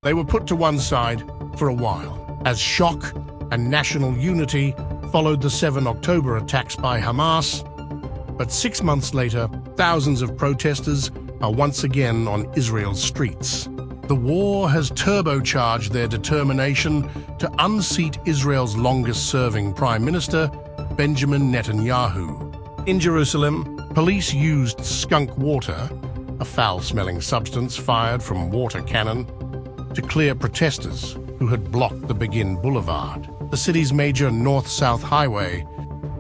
They were put to one side for a while, as shock and national unity followed the 7 October attacks by Hamas. But 6 months later, thousands of protesters are once again on Israel's streets. The war has turbocharged their determination to unseat Israel's longest-serving Prime Minister, Benjamin Netanyahu. In Jerusalem, police used skunk water, a foul-smelling substance fired from water cannon, to clear protesters who had blocked the Begin Boulevard, the city's major north-south highway.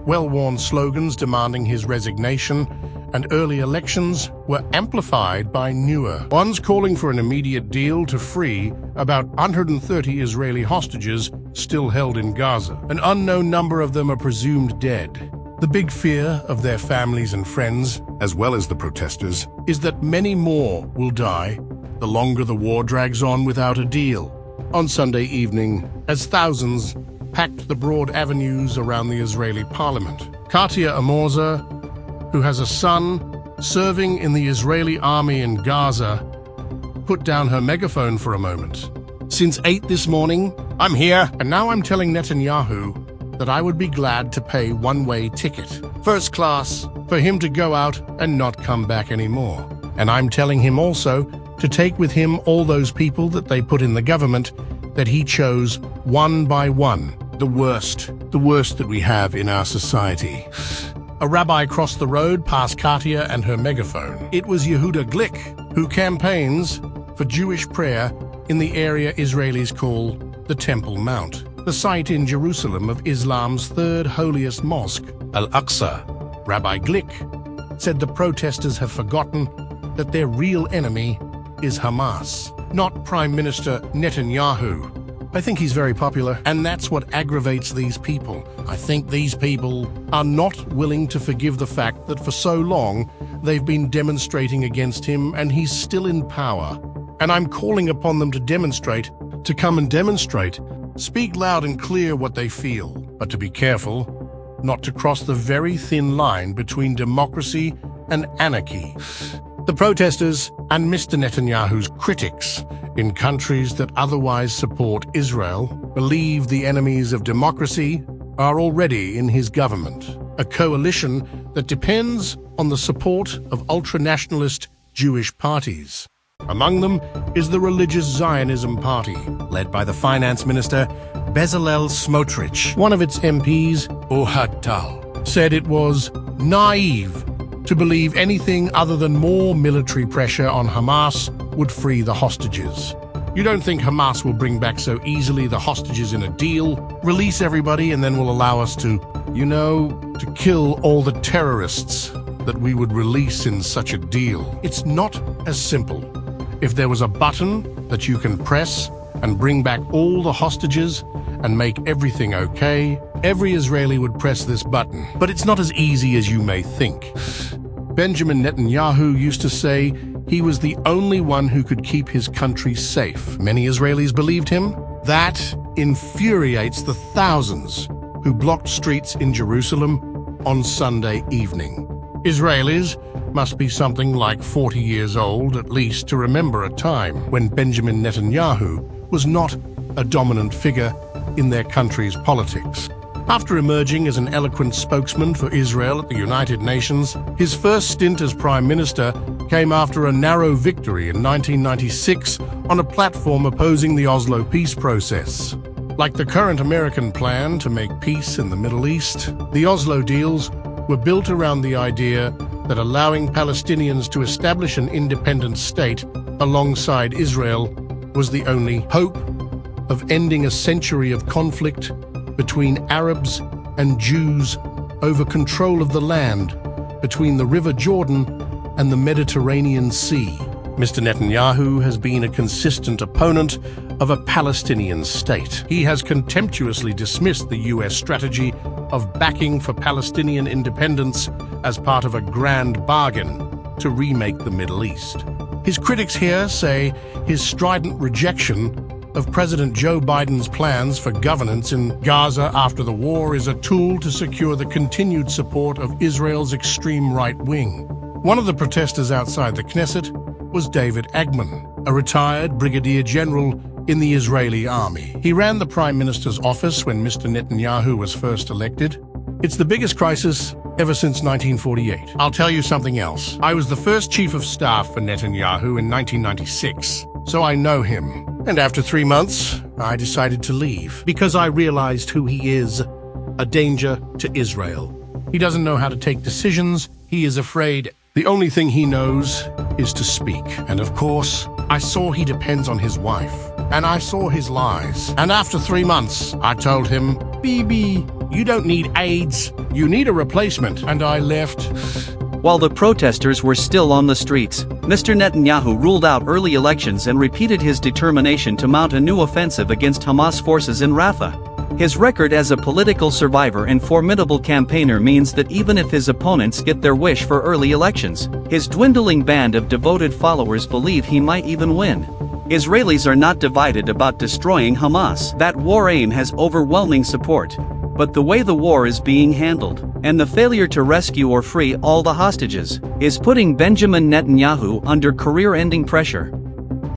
Well-worn slogans demanding his resignation and early elections were amplified by newer ones calling for an immediate deal to free about 130 Israeli hostages still held in Gaza. An unknown number of them are presumed dead. The big fear of their families and friends, as well as the protesters, is that many more will die the longer the war drags on without a deal. On Sunday evening, as thousands packed the broad avenues around the Israeli parliament, Katia Amorza, who has a son serving in the Israeli army in Gaza, put down her megaphone for a moment. Since 8 this morning, I'm here, and now I'm telling Netanyahu that I would be glad to pay one-way ticket, first class, for him to go out and not come back anymore. And I'm telling him also to take with him all those people that they put in the government that he chose one by one, the worst that we have in our society. A rabbi crossed the road past Katia and her megaphone. It was Yehuda Glick, who campaigns for Jewish prayer in the area Israelis call the Temple Mount, the site in Jerusalem of Islam's third holiest mosque, Al-Aqsa. Rabbi Glick said the protesters have forgotten that their real enemy is Hamas, not Prime Minister Netanyahu. I think he's very popular, and that's what aggravates these people. I think these people are not willing to forgive the fact that for so long they've been demonstrating against him and he's still in power. And I'm calling upon them to demonstrate, to come and demonstrate, speak loud and clear what they feel, but to be careful not to cross the very thin line between democracy and anarchy. The protesters and Mr. Netanyahu's critics in countries that otherwise support Israel believe the enemies of democracy are already in his government, a coalition that depends on the support of ultra-nationalist Jewish parties. Among them is the religious Zionism party, led by the finance minister Bezalel Smotrich. One of its MPs, Ohad Tal, said it was naive to believe anything other than more military pressure on Hamas would free the hostages. You don't think Hamas will bring back so easily the hostages in a deal, release everybody, and then will allow us to kill all the terrorists that we would release in such a deal? It's not as simple. If there was a button that you can press and bring back all the hostages and make everything okay, every Israeli would press this button. But it's not as easy as you may think. Benjamin Netanyahu used to say he was the only one who could keep his country safe. Many Israelis believed him. That infuriates the thousands who blocked streets in Jerusalem on Sunday evening. Israelis must be something like 40 years old at least to remember a time when Benjamin Netanyahu was not a dominant figure in their country's politics. After emerging as an eloquent spokesman for Israel at the United Nations, his first stint as Prime Minister came after a narrow victory in 1996 on a platform opposing the Oslo peace process. Like the current American plan to make peace in the Middle East, the Oslo deals were built around the idea that allowing Palestinians to establish an independent state alongside Israel was the only hope of ending a century of conflict between Arabs and Jews over control of the land between the River Jordan and the Mediterranean Sea. Mr. Netanyahu has been a consistent opponent of a Palestinian state. He has contemptuously dismissed the U.S. strategy of backing for Palestinian independence as part of a grand bargain to remake the Middle East. His critics here say his strident rejection of President Joe Biden's plans for governance in Gaza after the war is a tool to secure the continued support of Israel's extreme right wing. One of the protesters outside the Knesset was David Agman, a retired brigadier general in the Israeli army. He ran the Prime Minister's office when Mr. Netanyahu was first elected. It's the biggest crisis ever since 1948. I'll tell you something else. I was the first chief of staff for Netanyahu in 1996, so I know him. And after 3 months, I decided to leave because I realized who he is, a danger to Israel. He doesn't know how to take decisions. He is afraid. The only thing he knows is to speak. And of course, I saw he depends on his wife. And I saw his lies. And after 3 months, I told him, Bibi, you don't need AIDS. You need a replacement. And I left. While the protesters were still on the streets, Mr. Netanyahu ruled out early elections and repeated his determination to mount a new offensive against Hamas forces in Rafah. His record as a political survivor and formidable campaigner means that even if his opponents get their wish for early elections, his dwindling band of devoted followers believe he might even win. Israelis are not divided about destroying Hamas. That war aim has overwhelming support. But the way the war is being handled, and the failure to rescue or free all the hostages, is putting Benjamin Netanyahu under career-ending pressure.